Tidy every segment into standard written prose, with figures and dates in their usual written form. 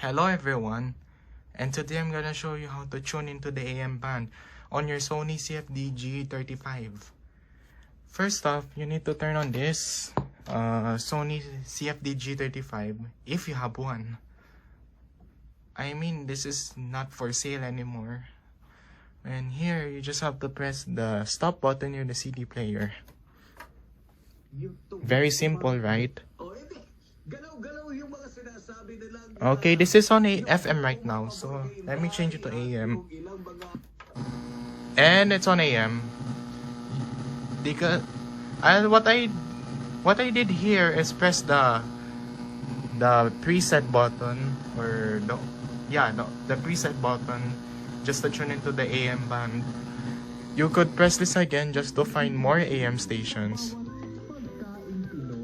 Hello everyone, and today I'm gonna show you how to tune into the AM band on your Sony CFD G35. First off, you need to turn on this Sony CFD G35 if you have one. I mean, this is not for sale anymore. And here, you just have to press the stop button near the CD player. Very simple, right? Okay, this is on a FM right now, so let me change it to AM. And it's on AM. Because what I did here is press the preset button, or the preset button, just to tune into the AM band. You could press this again just to find more AM stations.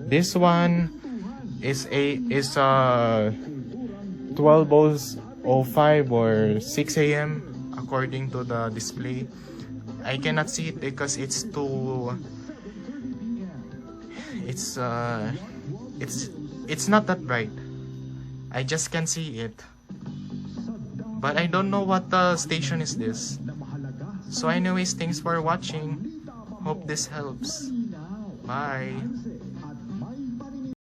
This one is 12:05 or 6 AM according to the display. I cannot see it because it's not that bright. I just can't see it. But I don't know what the station is this. So anyways, thanks for watching. Hope this helps. Bye.